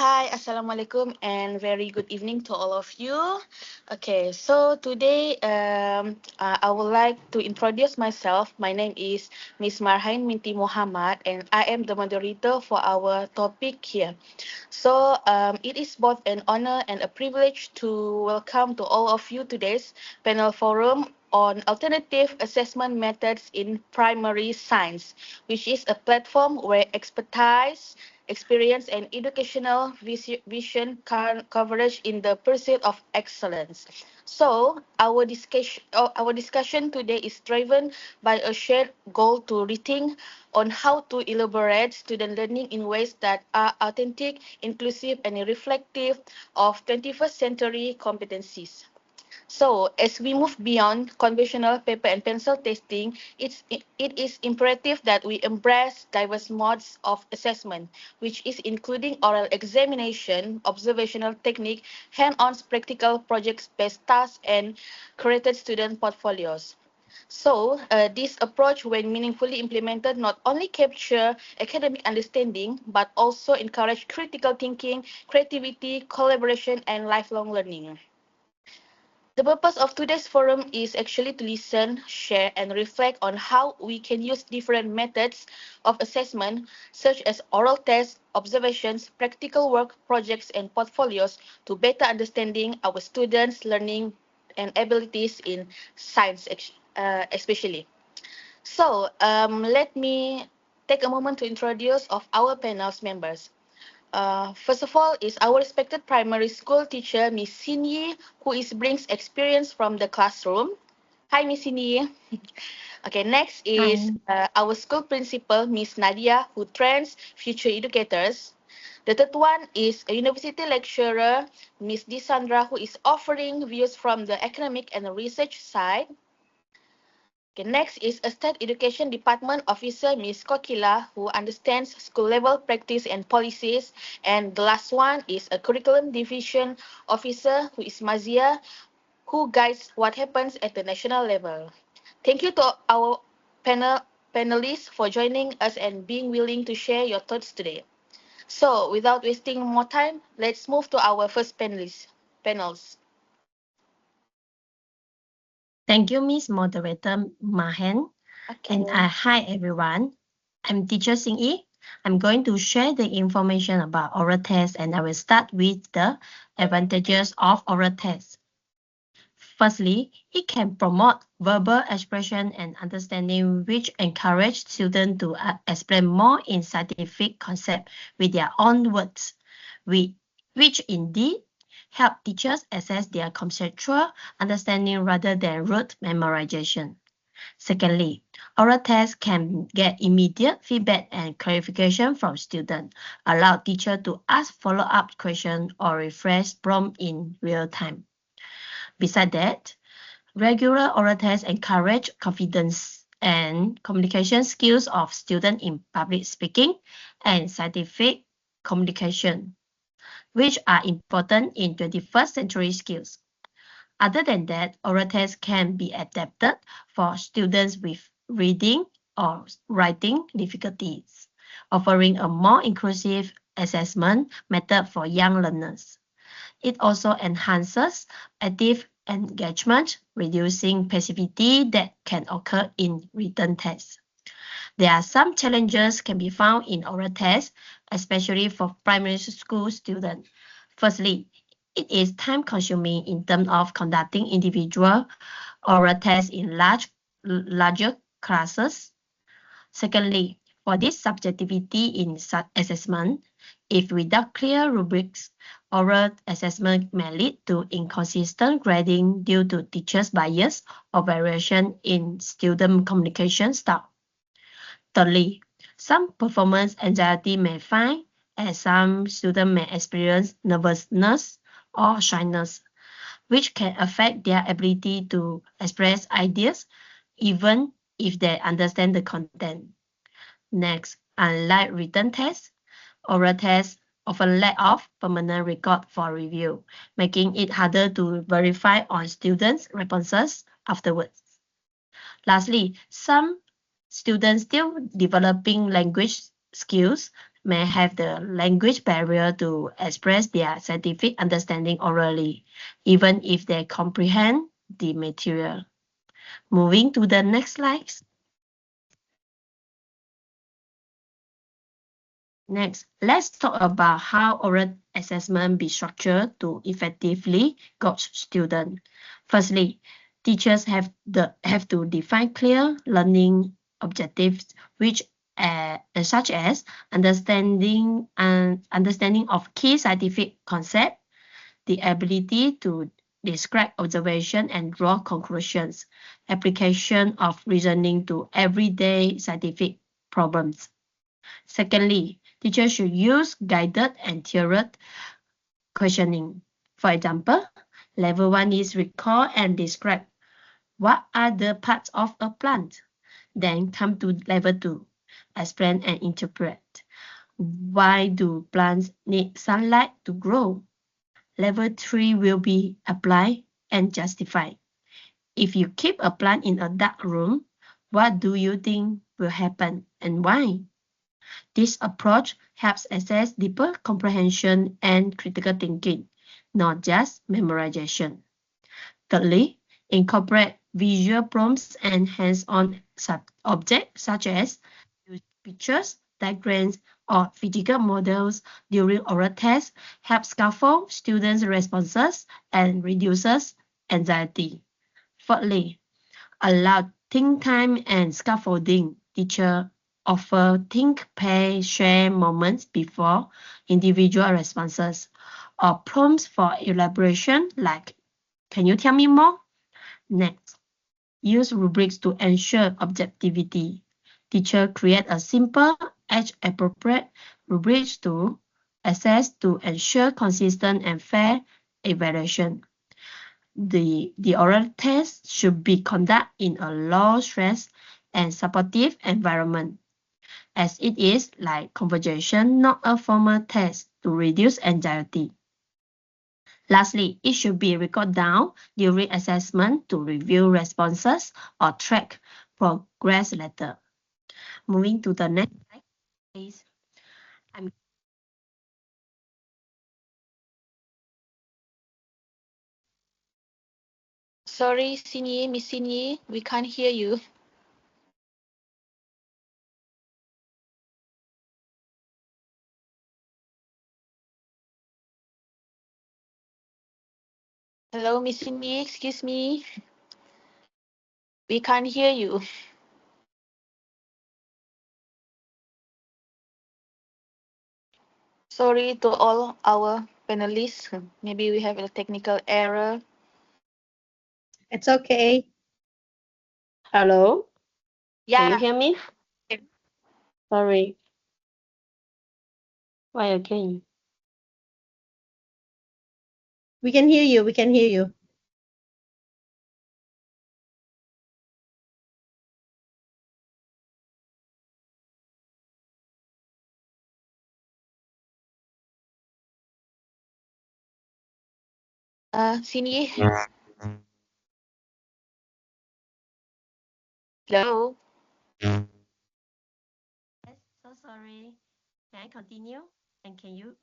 Hi, Assalamualaikum, and very good evening to all of you. Okay, so today I would like to introduce myself. My name is Miss Marhain Binti Muhammad, and I am the moderator for our topic here. So it is both an honor and a privilege to welcome to all of you today's panel forum on alternative assessment methods in primary science, which is a platform where expertise, experience, and educational vision coverage in the pursuit of excellence. So our discussion today is driven by a shared goal to rethink on how to elaborate student learning in ways that are authentic, inclusive, and reflective of 21st century competencies. So, as we move beyond conventional paper and pencil testing, it is imperative that we embrace diverse modes of assessment, which is including oral examination, observational technique, hand-on practical projects-based tasks, and curated student portfolios. So, this approach, when meaningfully implemented, not only capture academic understanding, but also encourage critical thinking, creativity, collaboration, and lifelong learning. The purpose of today's forum is actually to listen, share, and reflect on how we can use different methods of assessment, such as oral tests, observations, practical work, projects, and portfolios, to better understanding our students' learning and abilities in science, especially. So, let me take a moment to introduce of our panel's members. First of all, is our respected primary school teacher, Miss Sinyi, who brings experience from the classroom. Hi, Miss Sinyi. Okay, next is Hi. our school principal, Miss Nadia, who trains future educators. The third one is a university lecturer, Miss DESANDRA, who is offering views from the academic and research side. Okay, next is a State Education Department officer, Ms. Kokila, who understands school level practice and policies. And the last one is a Curriculum Division officer, who is MAZIAH, who guides what happens at the national level. Thank you to our panelists for joining us and being willing to share your thoughts today. So, without wasting more time, let's move to our first panels. Thank you, Miss Moderator Mahen. And Okay. hi, everyone. I'm Teacher Sing Yi. I'm going to share the information about oral tests, and I will start with the advantages of oral tests. Firstly, it can promote verbal expression and understanding, which encourage students to explain more in scientific concepts with their own words, which indeed help teachers assess their conceptual understanding rather than rote memorization. Secondly, oral tests can get immediate feedback and clarification from students, allow teacher to ask follow-up questions or refresh prompt in real time. Besides that, regular oral tests encourage confidence and communication skills of students in public speaking and scientific communication, which are important in 21st century skills. Other than that, oral tests can be adapted for students with reading or writing difficulties, offering a more inclusive assessment method for young learners. It also enhances active engagement, reducing passivity that can occur in written tests. There are some challenges can be found in oral tests, especially for primary school students. Firstly, it is time-consuming in terms of conducting individual oral tests in larger classes. Secondly, for this subjectivity in assessment, if without clear rubrics, oral assessment may lead to inconsistent grading due to teachers' bias or variation in student communication style. Thirdly, some performance anxiety may find, and some students may experience nervousness or shyness, which can affect their ability to express ideas even if they understand the content. Next, unlike written tests, oral tests often lack of permanent record for review, making it harder to verify on students' responses afterwards. Lastly, some students still developing language skills may have the language barrier to express their scientific understanding orally, even if they comprehend the material. Moving to the next slide. Next, let's talk about how oral assessment be structured to effectively coach students. Firstly, teachers have to define clear learning objectives, which such as understanding of key scientific concepts, the ability to describe observation and draw conclusions, application of reasoning to everyday scientific problems. Secondly, teachers should use guided and tiered questioning. For example, level 1 is recall and describe what are the parts of a plant. Then come to level 2, explain and interpret. Why do plants need sunlight to grow? Level 3 will be apply and justify. If you keep a plant in a dark room, what do you think will happen and why? This approach helps assess deeper comprehension and critical thinking, not just memorization. Thirdly, incorporate visual prompts and hands-on objects such as pictures, diagrams, or physical models during oral tests help scaffold students' responses and reduces anxiety. Fourthly, allow think time and scaffolding. Teacher offer think, pay, share moments before individual responses or prompts for elaboration like, can you tell me more? Next, use rubrics to ensure objectivity. Teacher create a simple, age-appropriate rubrics to assess to ensure consistent and fair evaluation. The oral test should be conducted in a low-stress and supportive environment, as it is like conversation, not a formal test to reduce anxiety. Lastly, it should be recorded down during assessment to review responses or track progress later. Moving to the next slide, please. Sorry, Sinyi, Miss Sinyi, we can't hear you. Hello, Miss Sinyi, excuse me. We can't hear you. Sorry to all our panelists. Maybe we have a technical error. It's okay. Hello? Can you Yeah. hear me? Sorry. Why again? We can hear you. We can hear you. Sinyi. Hello. Yes, so sorry. Can I continue? And can you?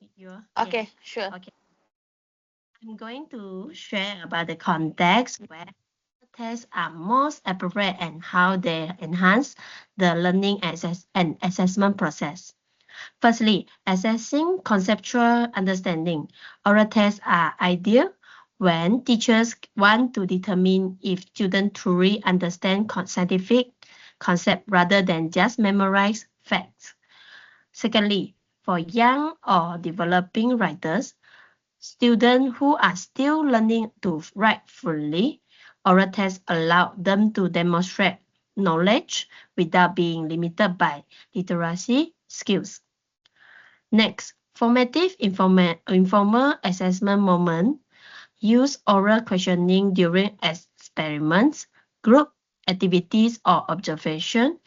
Okay, Yes. sure. Okay. I'm going to share about the context where tests are most appropriate and how they enhance the learning and assessment process. Firstly, assessing conceptual understanding. Oral tests are ideal when teachers want to determine if students truly understand scientific concept rather than just memorize facts. Secondly, for young or developing writers, students who are still learning to write fully, oral tests allow them to demonstrate knowledge without being limited by literacy skills. Next, formative informal assessment moment. Use oral questioning during experiments, group activities, or observation.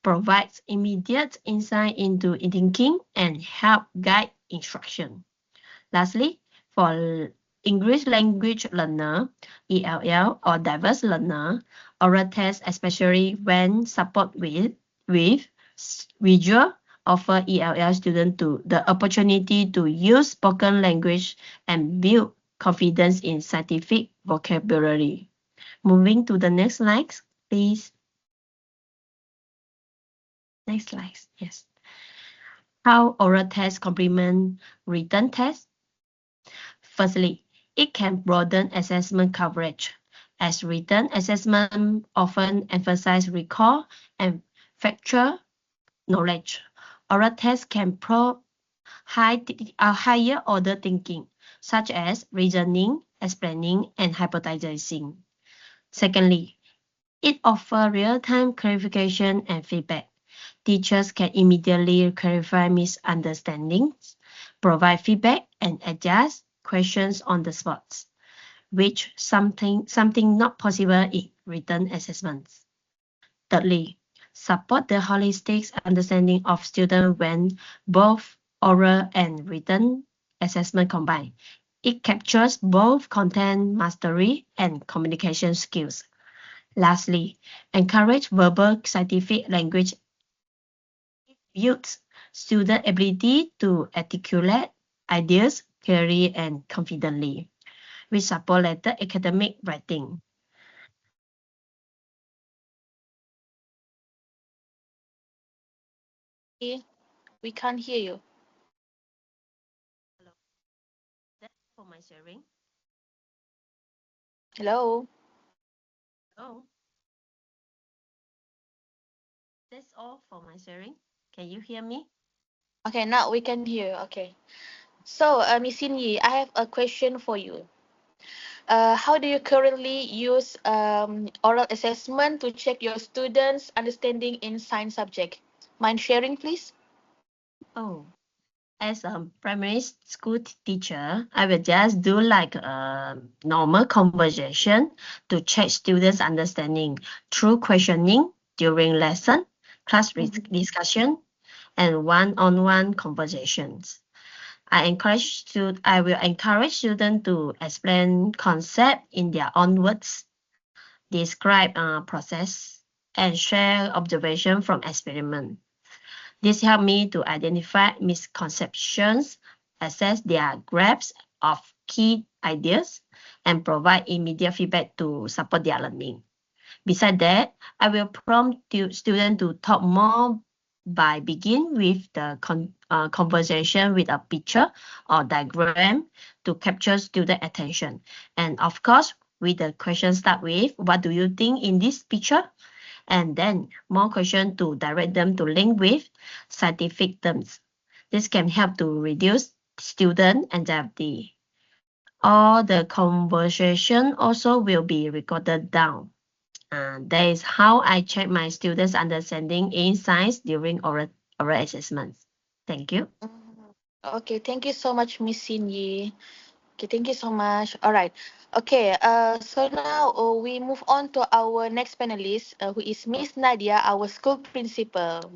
Provides immediate insight into thinking and help guide instruction. Lastly, for English language learner, ELL, or diverse learner, oral tests, especially when support with visual offer ELL students to the opportunity to use spoken language and build confidence in scientific vocabulary. Moving to the next slide, please. Next slide, yes. How oral tests complement written tests? Firstly, it can broaden assessment coverage, as written assessment often emphasize recall and factual knowledge. Oral tests can probe higher order thinking, such as reasoning, explaining, and hypothesizing. Secondly, it offers real-time clarification and feedback. Teachers can immediately clarify misunderstandings, provide feedback, and adjust questions on the spot, which something not possible in written assessments. Thirdly, support the holistic understanding of students when both oral and written assessment combine. It captures both content mastery and communication skills. Lastly, encourage verbal scientific language. It builds student ability to articulate ideas clearly and confidently, which support later academic writing. We can't hear you. Hello. That's for my sharing. Hello. Oh, that's all for my sharing. Can you hear me? Okay, now we can hear. Okay. So, Miss Yi, I have a question for you. How do you currently use oral assessment to check your students' understanding in science subject? Mind sharing, please? Oh, as a primary school teacher, I will just do like a normal conversation to check students' understanding through questioning during lesson, class discussion, and one-on-one conversations. I will encourage students to explain concept in their own words, describe process, and share observation from experiment. This helps me to identify misconceptions, assess their grasp of key ideas, and provide immediate feedback to support their learning. Besides that, I will prompt students to talk more by begin with the conversation with a picture or diagram to capture student attention. And of course, with the question start with, what do you think in this picture? And then more questions to direct them to link with scientific terms. This can help to reduce student anxiety. All the conversation also will be recorded down. That is how I check my students' understanding in science during oral assessments. Thank you. Okay, thank you so much, Miss Yi. Okay, thank you so much. All right. Okay, so now we move on to our next panelist, who is Miss Nadia, our school principal.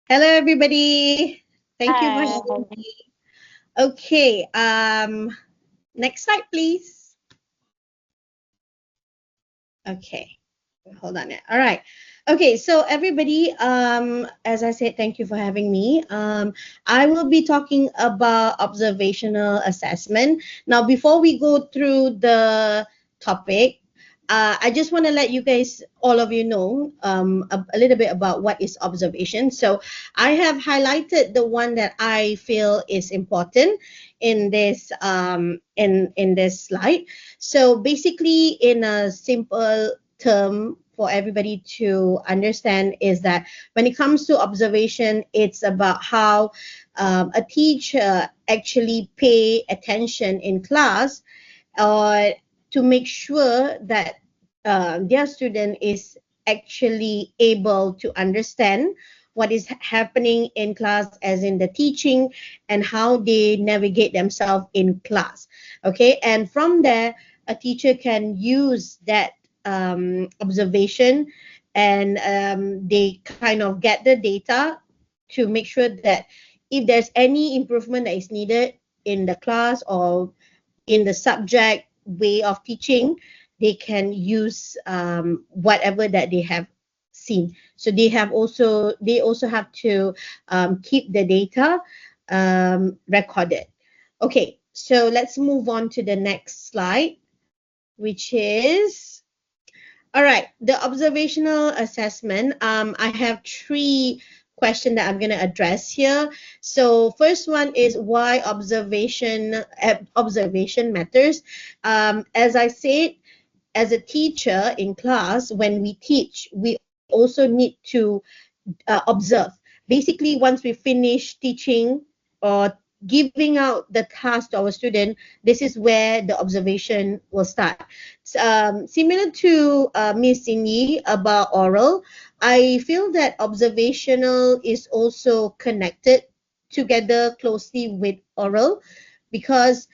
Hello, everybody. Thank you for Hi. having me. Okay, next slide, please. Okay, hold on. All right. Okay, so everybody, as I said, thank you for having me. I will be talking about observational assessment. Now, before we go through the topic, I just want to let you guys, all of you know, a little bit about what is observation. So I have highlighted the one that I feel is important in this in this slide. So basically, in a simple term for everybody to understand is that when it comes to observation, it's about how a teacher actually pay attention in class to make sure that their student is actually able to understand what is happening in class, as in the teaching, and how they navigate themselves in class. Okay, and from there a teacher can use that observation, and they kind of get the data to make sure that if there's any improvement that is needed in the class or in the subject way of teaching, they can use whatever that they have seen. So they also have to keep the data recorded. Okay, so let's move on to the next slide, which is, all right, the observational assessment. I have three questions that I'm going to address here. So first one is why observation matters. As I said, as a teacher in class, when we teach, we also need to observe. Basically, once we finish teaching or giving out the task to our student, this is where the observation will start. Similar to Miss Cindy about oral, I feel that observational is also connected together closely with oral, because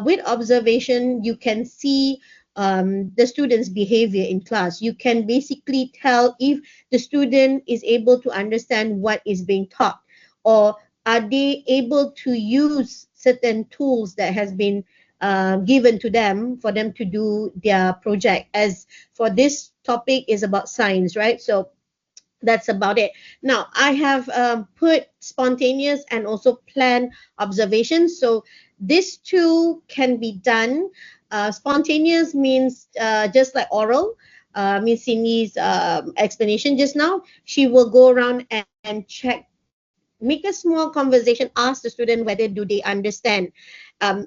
with observation you can see the student's behavior in class. You can basically tell if the student is able to understand what is being taught, or are they able to use certain tools that has been given to them for them to do their project. As for this topic is about science, right? So that's about it. Now, I have put spontaneous and also planned observations. So these two can be done. Spontaneous means just like oral. Miss Cindy's explanation just now, she will go around and check, make a small conversation, ask the student whether do they understand.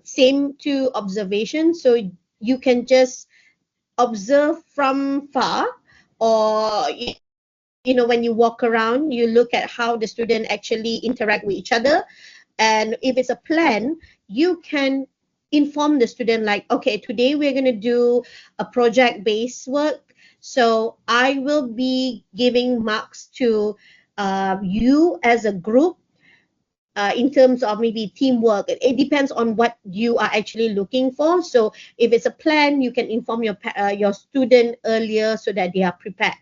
Same to observation. So you can just observe from far, or when you walk around, you look at how the student actually interact with each other. And if it's a plan, you can inform the student like, okay, today we're going to do a project based work, so I will be giving marks to you as a group in terms of maybe teamwork. It depends on what you are actually looking for. So if it's a plan, you can inform your student earlier so that they are prepared.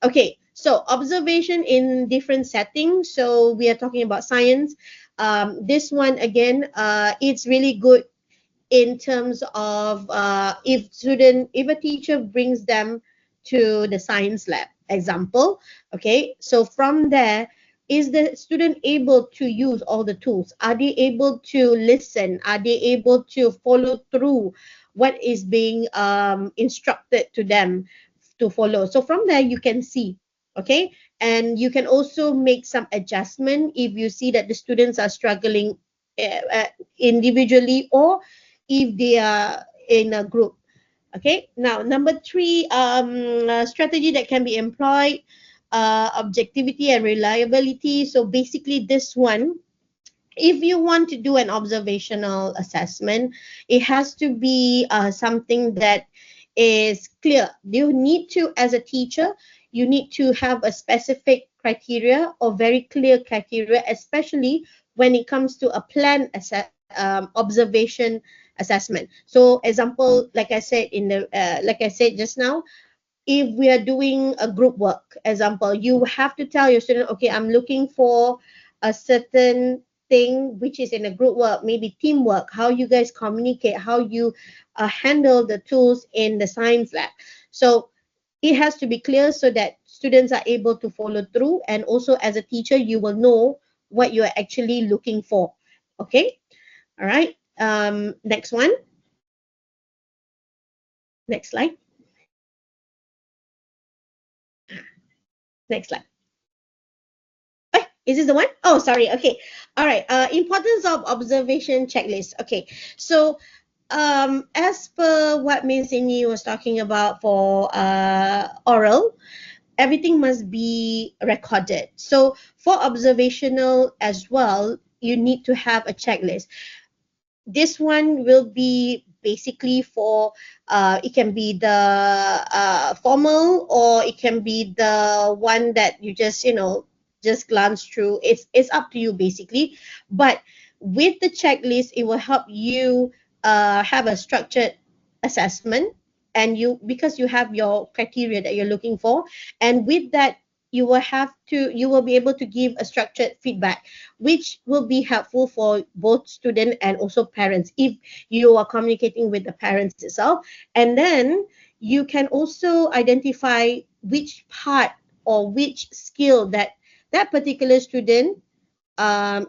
Okay, so observation in different settings. So we are talking about science. This one again, it's really good in terms of if a teacher brings them to the science lab example. Okay, so from there, is the student able to use all the tools? Are they able to listen? Are they able to follow through what is being instructed to them to follow? So from there you can see, okay, and you can also make some adjustment if you see that the students are struggling individually, or if they are in a group. Okay, now number three, strategy that can be employed, objectivity and reliability. So basically this one, if you want to do an observational assessment, it has to be something that is clear. You need to, as a teacher, you need to have a specific criteria or very clear criteria, especially when it comes to a planned observation assessment. So example, like I said just now, if we are doing a group work, example, you have to tell your student, okay, I'm looking for a certain thing which is in a group work, maybe teamwork, how you guys communicate, how you handle the tools in the science lab. So it has to be clear so that students are able to follow through, and also as a teacher, you will know what you are actually looking for. Okay, all right. Next one. Next slide. Next slide. Is this the one? Oh, sorry. Okay. All right. Importance of observation checklist. Okay. So as per what Ms. Inni was talking about for oral, everything must be recorded. So for observational as well, you need to have a checklist. This one will be basically for it can be the formal, or it can be the one that you just glance through. It's up to you basically. But with the checklist, it will help you have a structured assessment, and because you have your criteria that you're looking for, and with that you will be able to give a structured feedback, which will be helpful for both student and also parents if you are communicating with the parents itself. And then you can also identify which part or which skill that that particular student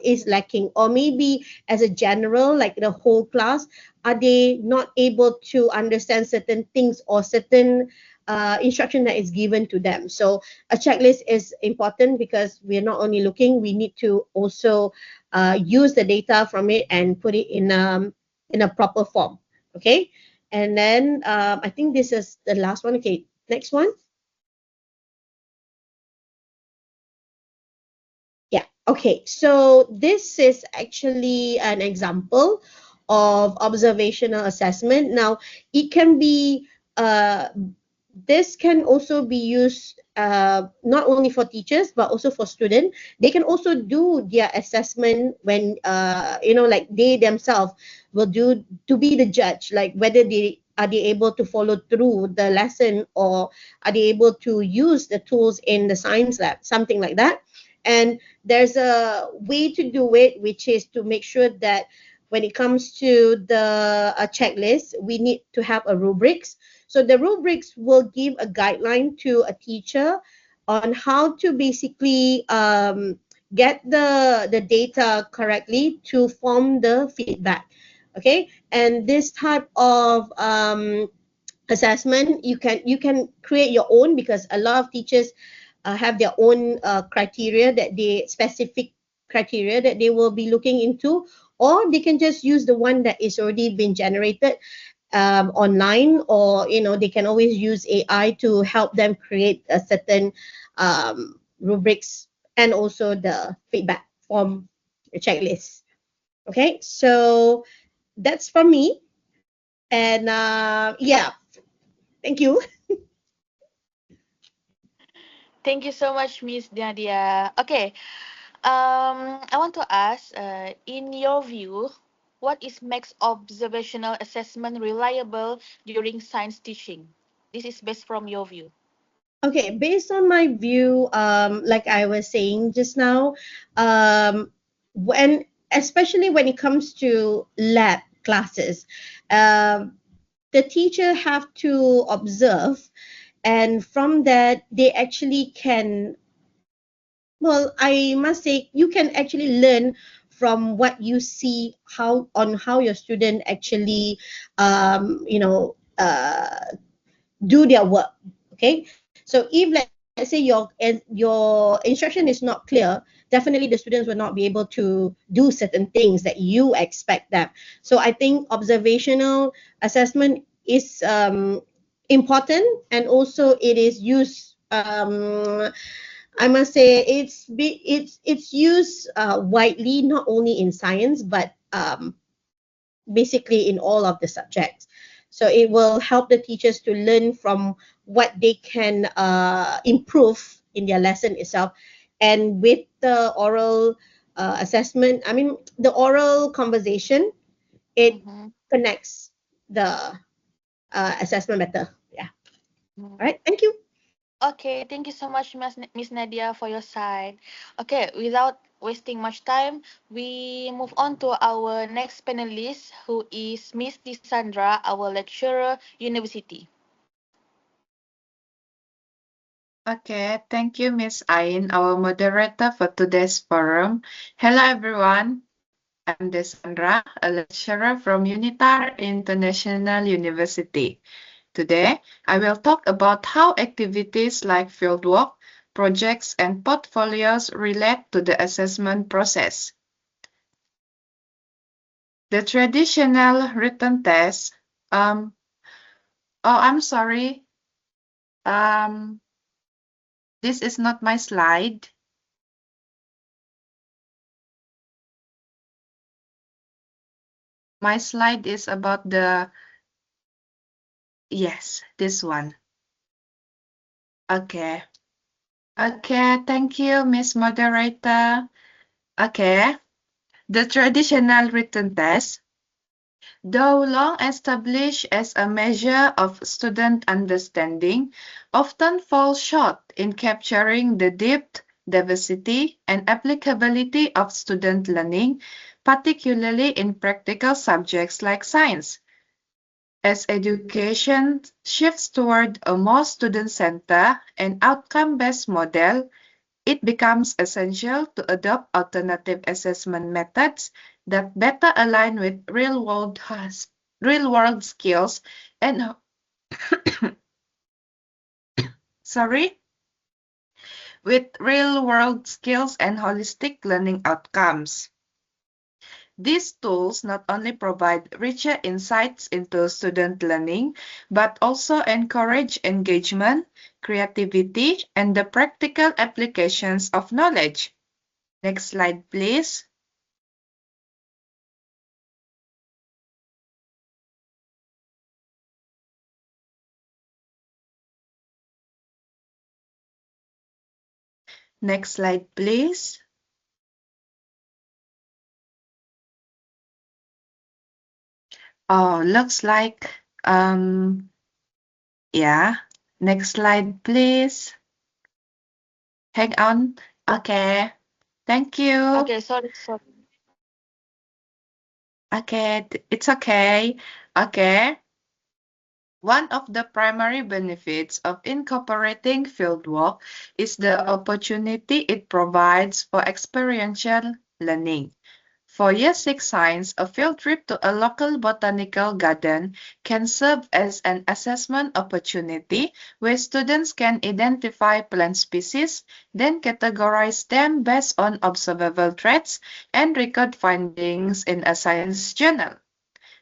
is lacking, or maybe as a general, like the whole class, are they not able to understand certain things or certain instruction that is given to them. So a checklist is important because we're not only looking, we need to also use the data from it and put it in a proper form. Okay, and then I think this is the last one. Okay, next one. Yeah, okay. So this is actually an example of observational assessment. Now, it can be, this can also be used not only for teachers, but also for students. They can also do their assessment when, like they themselves will do to be the judge, like whether they are they able to follow through the lesson, or are they able to use the tools in the science lab, something like that. And there's a way to do it, which is to make sure that when it comes to the checklist, we need to have a rubrics. So the rubrics will give a guideline to a teacher on how to basically get the data correctly to form the feedback. Okay, and this type of assessment, you can create your own, because a lot of teachers have their own criteria, that they specific criteria that they will be looking into, or they can just use the one that is already been generated online, or they can always use AI to help them create a certain rubrics, and also the feedback form, the checklist. Okay, so that's from me, and yeah, thank you. Thank you so much, Miss Nadia. Okay, I want to ask, in your view, what is makes observational assessment reliable during science teaching? This is based from your view. Okay, based on my view, like I was saying just now, when especially when it comes to lab classes, um, the teacher have to observe, and from that they actually can, well, I must say, you can actually learn from what you see, how your student actually do their work. Okay, so if let's say your instruction is not clear, definitely the students will not be able to do certain things that you expect them. So I think observational assessment is important, and also it is used, I must say, it's used widely, not only in science, but basically in all of the subjects. So it will help the teachers to learn from what they can improve in their lesson itself. And with the oral assessment, I mean, the oral conversation, it Mm-hmm. connects the assessment better. Yeah. All right. Thank you. Okay, thank you so much, Miss Nadia, for your side. Okay, without wasting much time, we move on to our next panelist, who is Miss DESANDRA, our lecturer, University. Okay, thank you, Miss Ain, our moderator for today's forum. Hello, everyone. I'm Desandra, a lecturer from Unitar International University. Today, I will talk about how activities like fieldwork, projects, and portfolios relate to the assessment process. The traditional written test. Oh, I'm sorry. This is not my slide. My slide is about the, yes, this one. Okay. Okay, thank you, Miss Moderator. Okay, the traditional written test, though long established as a measure of student understanding, often falls short in capturing the depth, diversity, and applicability of student learning, particularly in practical subjects like science. As education shifts toward a more student-centered and outcome-based model, it becomes essential to adopt alternative assessment methods that better align with real-world skills and holistic learning outcomes. These tools not only provide richer insights into student learning, but also encourage engagement, creativity, and the practical applications of knowledge. Next slide, please. Next slide, please. Oh, looks like, yeah. Next slide, please. Hang on. Okay. Thank you. Okay, sorry. Okay, it's okay. Okay. One of the primary benefits of incorporating fieldwork is the opportunity it provides for experiential learning. For Year 6 Science, a field trip to a local botanical garden can serve as an assessment opportunity where students can identify plant species, then categorize them based on observable traits, and record findings in a science journal.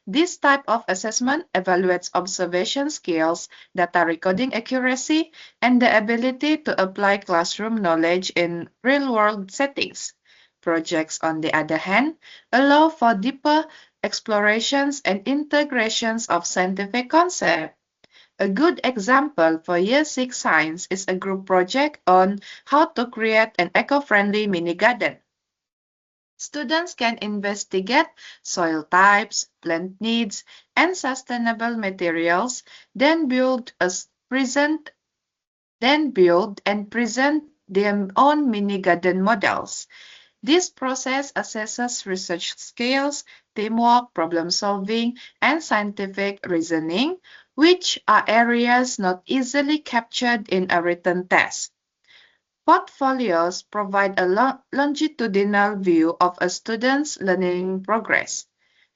This type of assessment evaluates observation skills, data recording accuracy, and the ability to apply classroom knowledge in real-world settings. Projects, on the other hand, allow for deeper explorations and integrations of scientific concepts. A good example for Year 6 Science is a group project on how to create an eco-friendly mini garden. Students can investigate soil types, plant needs, and sustainable materials, then build and present their own mini garden models. This process assesses research skills, teamwork, problem solving, and scientific reasoning, which are areas not easily captured in a written test. Portfolios provide a longitudinal view of a student's learning progress.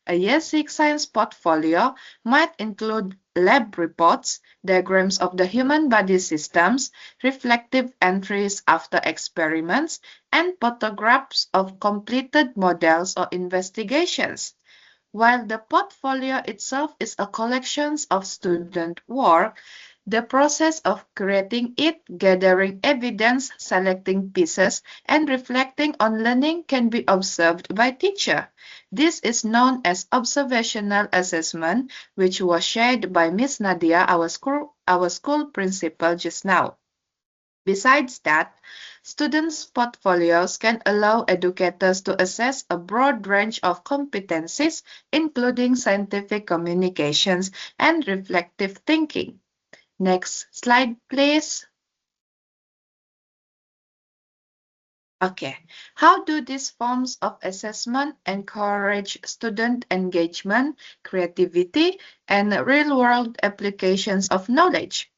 A Year 6 Science portfolio might include lab reports, diagrams of the human body systems, reflective entries after experiments, and photographs of completed models or investigations. While the portfolio itself is a collection of student work, the process of creating it, gathering evidence, selecting pieces, and reflecting on learning can be observed by teacher. This is known as observational assessment, which was shared by Miss Nadia, our school principal just now. Besides that, students' portfolios can allow educators to assess a broad range of competencies, including scientific communications and reflective thinking. Next slide, please. Okay, how do these forms of assessment encourage student engagement, creativity, and real-world applications of knowledge?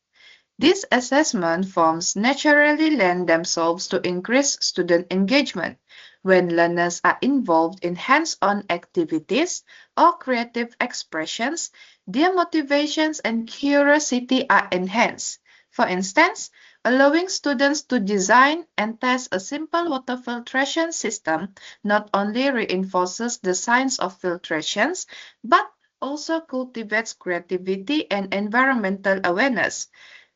These assessment forms naturally lend themselves to increase student engagement. When learners are involved in hands-on activities or creative expressions, their motivations and curiosity are enhanced. For instance, allowing students to design and test a simple water filtration system not only reinforces the science of filtrations, but also cultivates creativity and environmental awareness.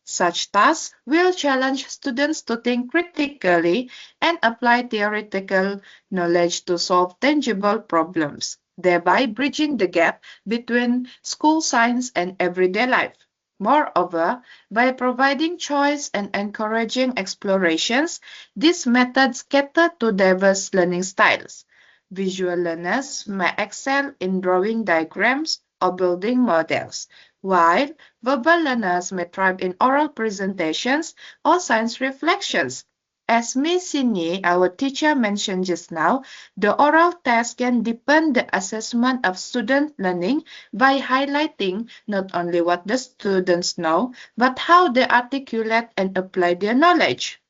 Such tasks will challenge students to think critically and apply theoretical knowledge to solve tangible problems, thereby bridging the gap between school science and everyday life. Moreover, by providing choice and encouraging explorations, these methods cater to diverse learning styles. Visual learners may excel in drawing diagrams or building models, while verbal learners may thrive in oral presentations or science reflections. As Ms. Sini, our teacher, mentioned just now, the oral test can deepen the assessment of student learning by highlighting not only what the students know, but how they articulate and apply their knowledge.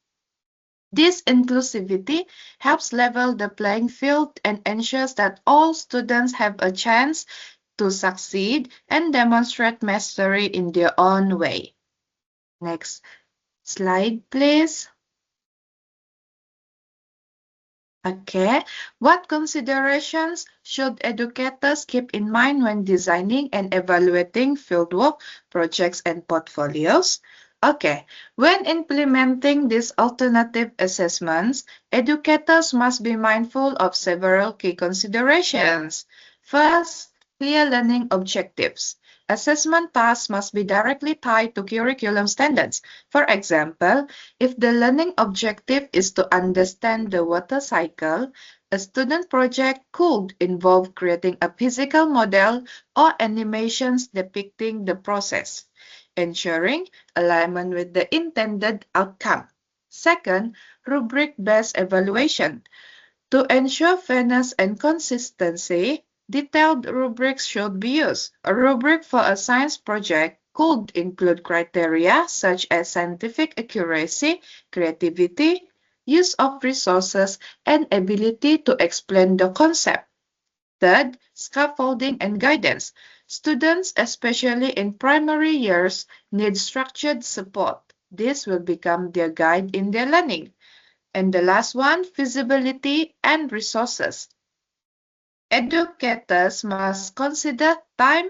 This inclusivity helps level the playing field and ensures that all students have a chance to succeed and demonstrate mastery in their own way. Next slide, please. Okay, what considerations should educators keep in mind when designing and evaluating fieldwork, projects, and portfolios? Okay, when implementing these alternative assessments, educators must be mindful of several key considerations. First, clear learning objectives. Assessment tasks must be directly tied to curriculum standards. For example, if the learning objective is to understand the water cycle, a student project could involve creating a physical model or animations depicting the process, ensuring alignment with the intended outcome. Second, rubric-based evaluation. To ensure fairness and consistency, detailed rubrics should be used. A rubric for a science project could include criteria such as scientific accuracy, creativity, use of resources, and ability to explain the concept. Third, scaffolding and guidance. Students, especially in primary years, need structured support. This will become their guide in their learning. And the last one, feasibility and resources. Educators must consider time,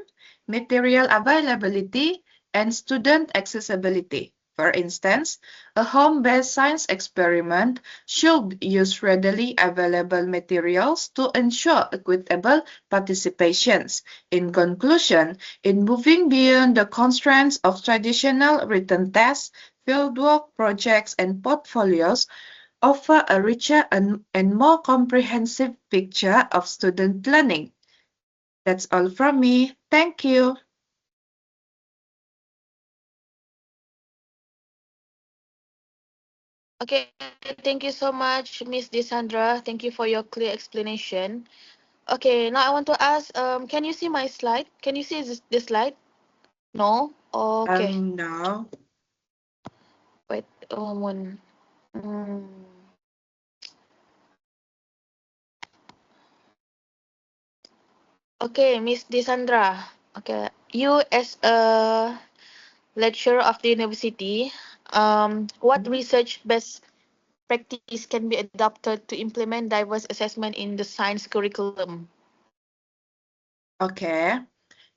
material availability, and student accessibility. For instance, a home-based science experiment should use readily available materials to ensure equitable participations. In conclusion, in moving beyond the constraints of traditional written tests, fieldwork projects, and portfolios offer a richer and more comprehensive picture of student learning. That's all from me. Thank you. Okay, thank you so much, Miss Desandra. Thank you for your clear explanation. Okay, now I want to ask, can you see my slide? Can you see this slide? No? Okay, No. wait a moment. Okay, Miss Desandra. Okay, you as a lecturer of the university, what research best practice can be adopted to implement diverse assessment in the science curriculum? Okay.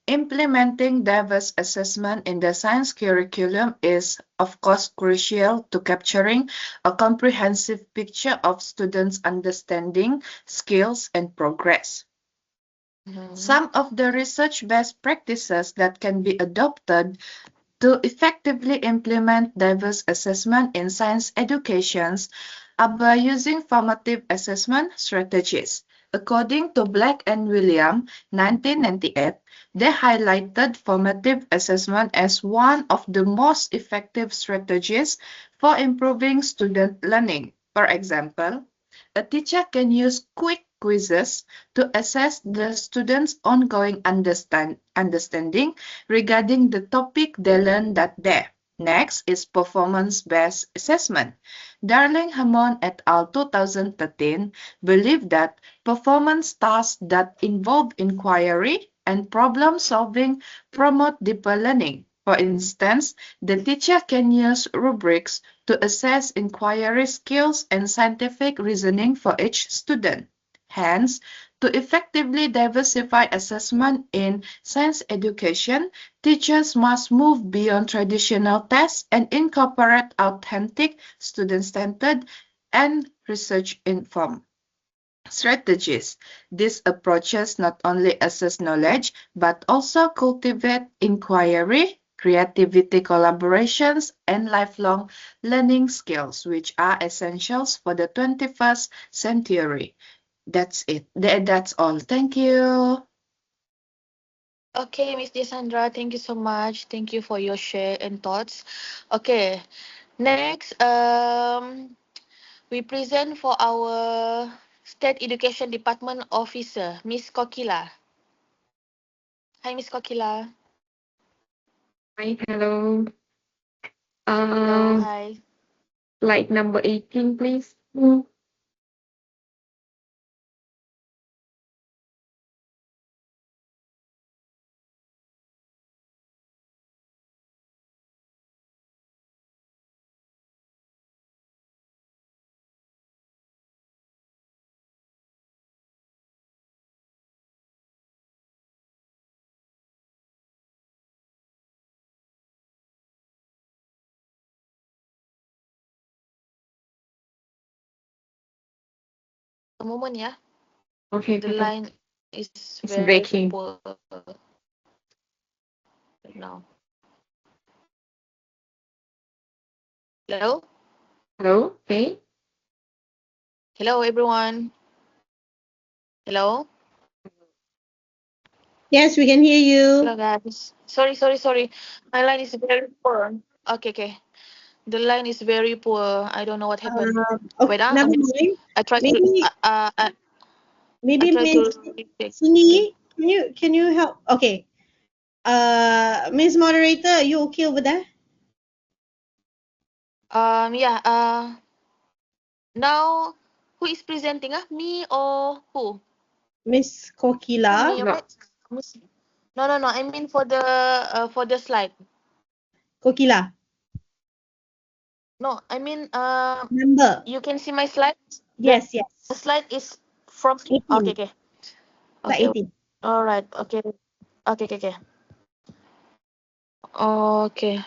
Implementing diverse assessment in the science curriculum is, of course, crucial to capturing a comprehensive picture of students' understanding, skills, and progress. Some of the research best practices that can be adopted to effectively implement diverse assessment in science educations are by using formative assessment strategies. According to Black and William, 1998, they highlighted formative assessment as one of the most effective strategies for improving student learning. For example, a teacher can use quick quizzes to assess the students' ongoing understanding regarding the topic they learned that day. Next is performance-based assessment. Darling Hammond et al. 2013 believe that performance tasks that involve inquiry and problem solving promote deeper learning. For instance, the teacher can use rubrics to assess inquiry skills and scientific reasoning for each student. Hence, to effectively diversify assessment in science education, teachers must move beyond traditional tests and incorporate authentic, student-centered, and research-informed strategies. These approaches not only assess knowledge, but also cultivate inquiry, creativity, collaborations, and lifelong learning skills, which are essentials for the 21st century. That's it. That's all. Thank you. Okay, Miss Desandra, thank you so much. Thank you for your share and thoughts. Okay, next, We present for our State Education Department Officer, Miss Kokila. Hi, Miss Kokila. Hi, hello. Hello, Uh, hi. Slide number 18, please. A moment, yeah. Okay, The okay. line is It's very breaking. poor right now. Hello? Hello, okay. Hello, everyone. Hello? Yes, we can hear you. Hello, guys. Sorry. My line is very poor. Okay. The line is very poor. I don't know what happened. Okay, Wait, never mind. I try to Maybe I try to Miss recheck. Sini, can you help? Okay. Miss Moderator, are you okay over there? Yeah. Now who is presenting? Me or who? Miss Who, Kokila, me, No, right? Miss- No. I mean for the slide. Kokila, No, I mean number. you can see my slide. The Yes, yes. slide is from. 18. Okay. Like Okay. 18. All right. Okay. Okay. Okay.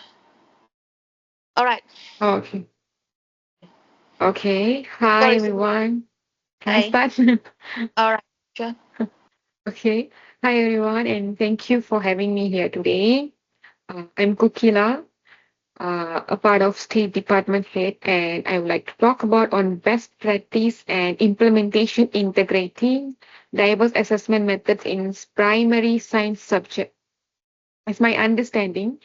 All right. okay. Okay. Hi, Sorry. everyone. Can I Hi. start? All right. Sure. Okay. Hi, everyone, and thank you for having me here today. I'm Kukila, a part of State Department Head, and I would like to talk about on best practice and implementation integrating diverse assessment methods in primary science subject. As my understanding,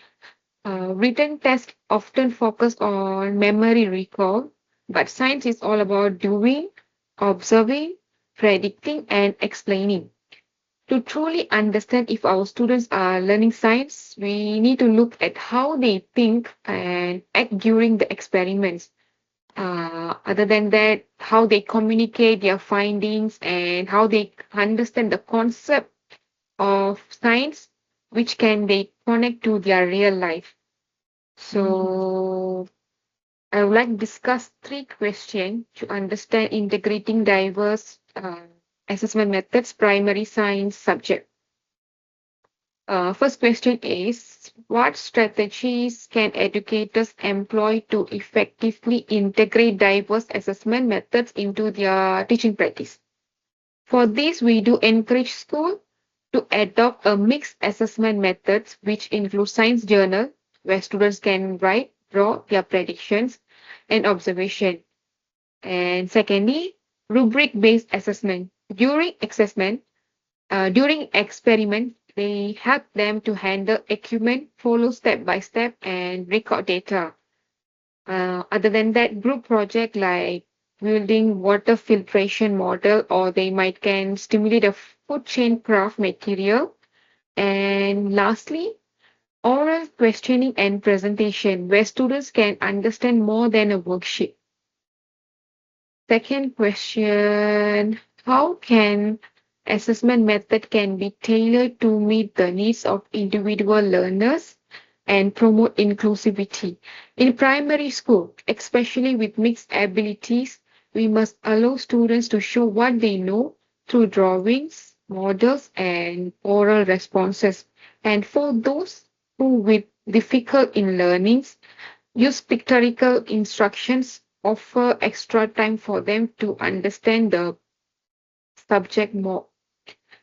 written tests often focus on memory recall, but science is all about doing, observing, predicting, and explaining. To truly understand if our students are learning science, we need to look at how they think and act during the experiments. Other than that, how they communicate their findings and how they understand the concept of science, which can they connect to their real life. So I would like to discuss three questions to understand integrating diverse assessment methods, primary science subject. First question is, what strategies can educators employ to effectively integrate diverse assessment methods into their teaching practice? For this, we do encourage school to adopt a mixed assessment methods, which include science journal, where students can write, draw their predictions and observation. And secondly, rubric-based assessment. During experiment, they help them to handle equipment, follow step by step, and record data. Other than that, group project like building water filtration model, or they might can stimulate a food chain craft material. And lastly, oral questioning and presentation, where students can understand more than a worksheet. Second question, how can assessment method can be tailored to meet the needs of individual learners and promote inclusivity? In primary school, especially with mixed abilities, we must allow students to show what they know through drawings, models, and oral responses. And for those who with difficult in learnings, use pictorial instructions, offer extra time for them to understand the subject more.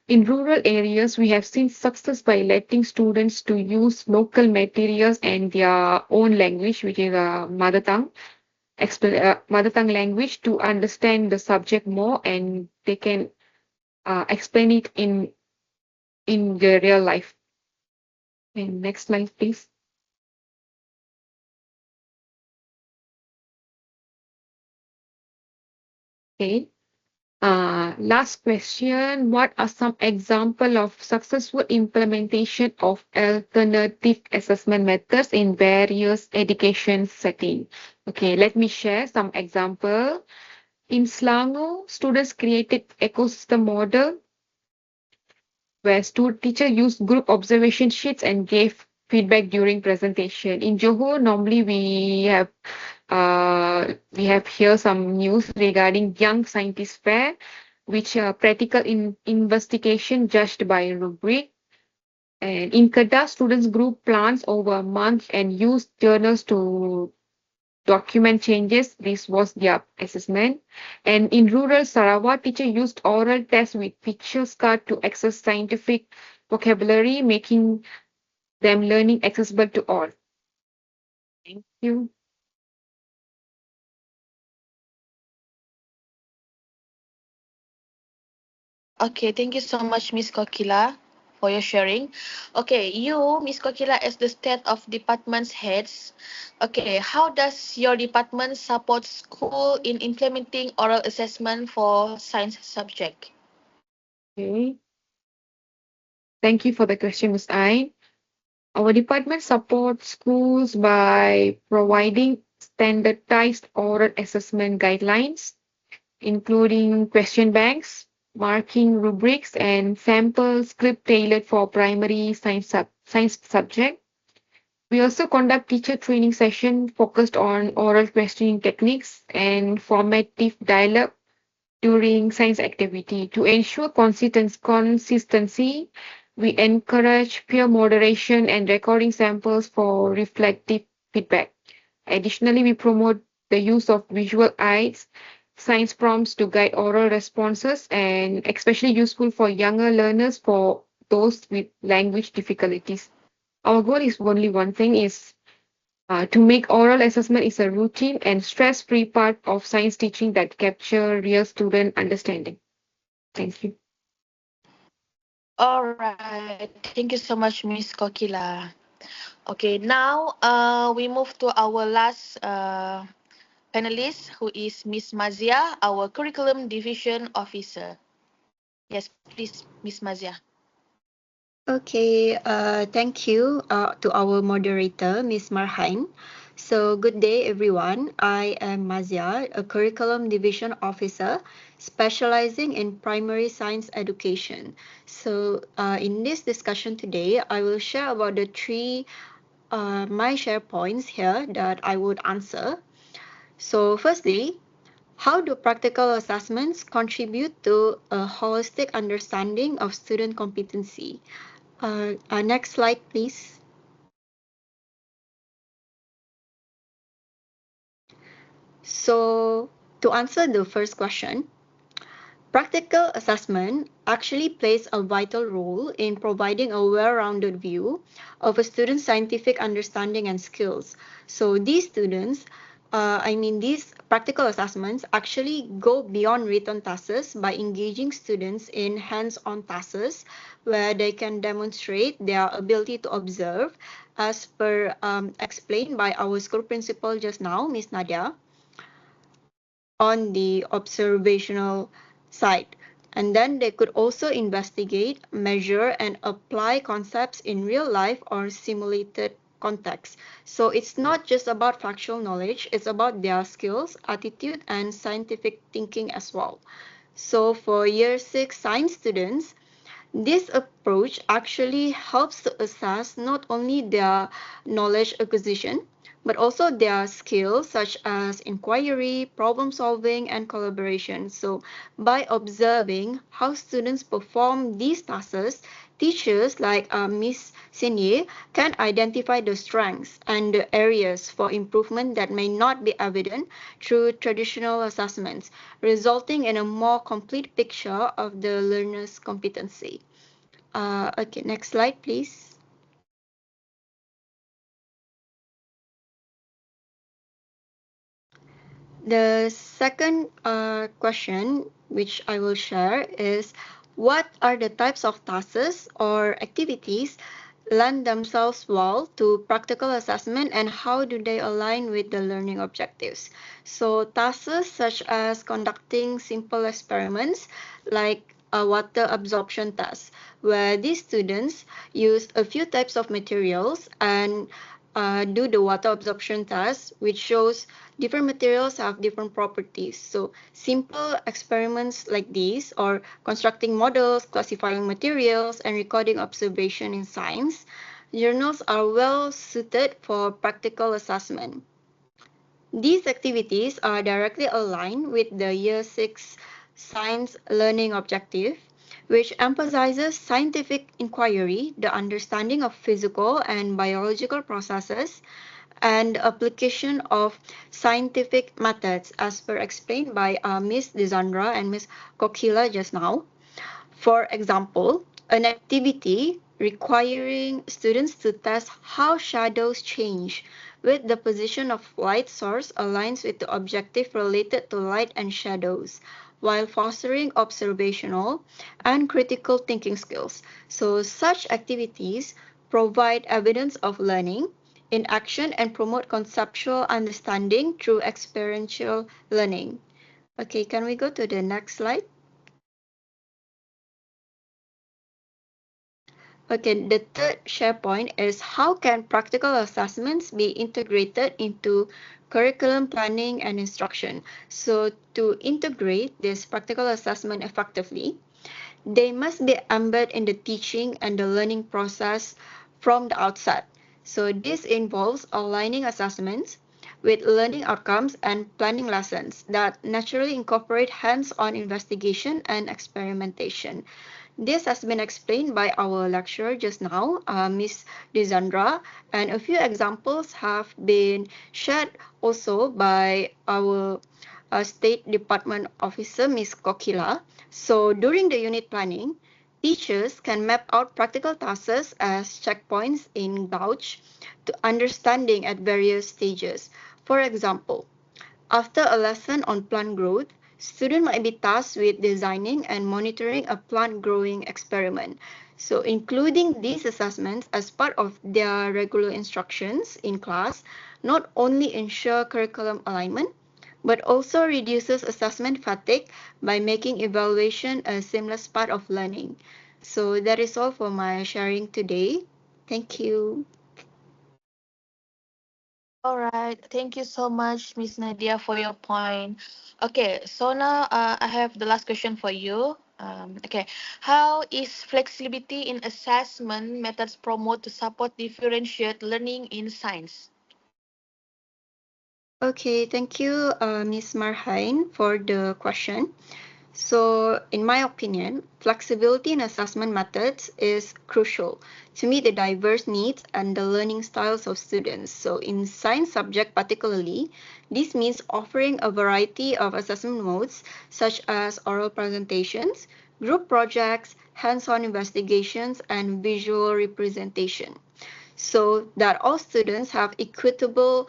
In rural areas, we have seen success by letting students to use local materials and their own language, which is a mother tongue language, to understand the subject more, and they can explain it in the real life. And next slide, please. Okay. Last question. What are some examples of successful implementation of alternative assessment methods in various education settings? Okay, let me share some example. In Selangor, students created ecosystem model where teacher used group observation sheets and gave feedback during presentation. In Johor, normally we have here some news regarding Young Scientist Fair, which practical investigation judged by rubric. And in Kedah, students group plants over a month and used journals to document changes. This was their assessment. And in rural Sarawak, teacher used oral tests with pictures card to access scientific vocabulary, making them learning accessible to all. Thank you. Okay, thank you so much, Miss Kokila, for your sharing. Okay, you, Miss Kokila, as the state of department's heads, okay, how does your department support school in implementing oral assessment for science subject? Okay. Thank you for the question, Ms. Ain. Our department supports schools by providing standardized oral assessment guidelines, including question banks, marking rubrics, and sample script tailored for primary science subject. We also conduct teacher training sessions focused on oral questioning techniques and formative dialogue during science activity. To ensure consistency, we encourage peer moderation and recording samples for reflective feedback. Additionally, we promote the use of visual aids, science prompts to guide oral responses, and especially useful for younger learners, for those with language difficulties. Our goal is only one thing, is to make oral assessment is a routine and stress-free part of science teaching that capture real student understanding. Thank you. All right, thank you so much, Miss Kokila. Okay, now we move to our last panelist, who is Miss Maziah, our Curriculum Division Officer. Yes, please, Miss Maziah. Okay, thank you to our moderator, Ms. Marhain. So, good day, everyone. I am MAZIAH, a Curriculum Division Officer specializing in primary science education. So, in this discussion today, I will share about the three my share points here that I would answer. So, firstly, how do practical assessments contribute to a holistic understanding of student competency? Next slide, please. So, to answer the first question, practical assessment actually plays a vital role in providing a well-rounded view of a student's scientific understanding and skills. So these practical assessments actually go beyond written tasks by engaging students in hands-on tasks where they can demonstrate their ability to observe, as per explained by our school principal just now, Ms. Nadia, on the observational side. And then they could also investigate, measure, and apply concepts in real life or simulated context. So it's not just about factual knowledge, it's about their skills, attitude, and scientific thinking as well. So for year 6 science students, this approach actually helps to assess not only their knowledge acquisition, but also their skills such as inquiry, problem solving, and collaboration. So by observing how students perform these tasks, teachers like Ms. Senye can identify the strengths and the areas for improvement that may not be evident through traditional assessments, resulting in a more complete picture of the learner's competency. Okay, next slide, please. The second question, which I will share, is what are the types of tasks or activities lend themselves well to practical assessment, and how do they align with the learning objectives? So tasks such as conducting simple experiments like a water absorption test, where these students use a few types of materials and do the water absorption test, which shows different materials have different properties. So simple experiments like these, or constructing models, classifying materials, and recording observation in science journals are well suited for practical assessment. These activities are directly aligned with the Year 6 Science Learning Objective, which emphasizes scientific inquiry, the understanding of physical and biological processes, and application of scientific methods, as per explained by Ms. DESANDRA and Ms. Kokila just now. For example, an activity requiring students to test how shadows change with the position of light source aligns with the objective related to light and shadows, while fostering observational and critical thinking skills. So such activities provide evidence of learning in action and promote conceptual understanding through experiential learning. Okay, can we go to the next slide? Okay, the third share point is how can practical assessments be integrated into curriculum planning and instruction? So to integrate this practical assessment effectively, they must be embedded in the teaching and the learning process from the outset. So this involves aligning assessments with learning outcomes and planning lessons that naturally incorporate hands-on investigation and experimentation. This has been explained by our lecturer just now, Ms. DESANDRA, and a few examples have been shared also by our State Department Officer, Ms. Kokila. So during the unit planning, teachers can map out practical tasks as checkpoints in gauge to understanding at various stages. For example, after a lesson on plant growth, students might be tasked with designing and monitoring a plant growing experiment. So including these assessments as part of their regular instructions in class not only ensure curriculum alignment, but also reduces assessment fatigue by making evaluation a seamless part of learning. So that is all for my sharing today. Thank you. All right. Thank you so much, Miss Nadia, for your point. Okay, so now I have the last question for you. Okay, how is flexibility in assessment methods promote to support differentiate learning in science? Okay, thank you, Ms. Marhain, for the question. So, in my opinion, flexibility in assessment methods is crucial to meet the diverse needs and the learning styles of students. So, in science subject particularly, this means offering a variety of assessment modes such as oral presentations, group projects, hands-on investigations, and visual representation, so that all students have equitable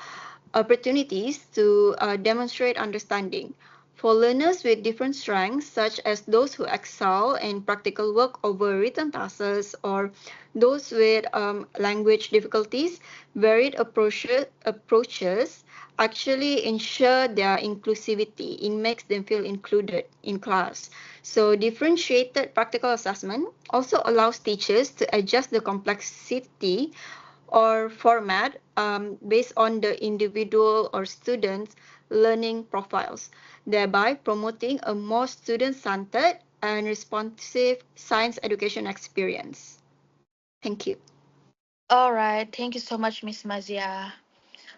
opportunities to demonstrate understanding. For learners with different strengths, such as those who excel in practical work over written tasks or those with language difficulties, varied approaches actually ensure their inclusivity. It makes them feel included in class. So differentiated practical assessment also allows teachers to adjust the complexity or format based on the individual or students' learning profiles, thereby promoting a more student-centered and responsive science education experience. Thank you. All right. Thank you so much, Miss MAZIAH.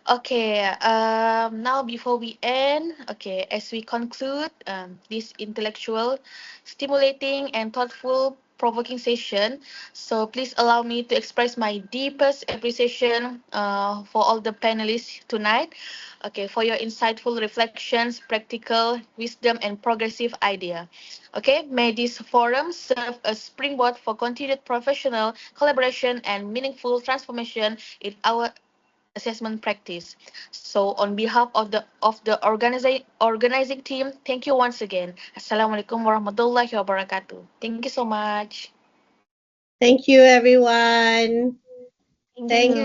Okay, now before we end, okay, as we conclude this intellectual, stimulating, and thoughtful provoking session, so please allow me to express my deepest appreciation for all the panelists tonight. Okay, for your insightful reflections, practical wisdom, and progressive idea. Okay, may this forum serve as springboard for continued professional collaboration and meaningful transformation in our assessment practice. So on behalf of the organizing team, thank you once again. Assalamualaikum warahmatullahi wabarakatuh. Thank you so much. Thank you, everyone. Thank you.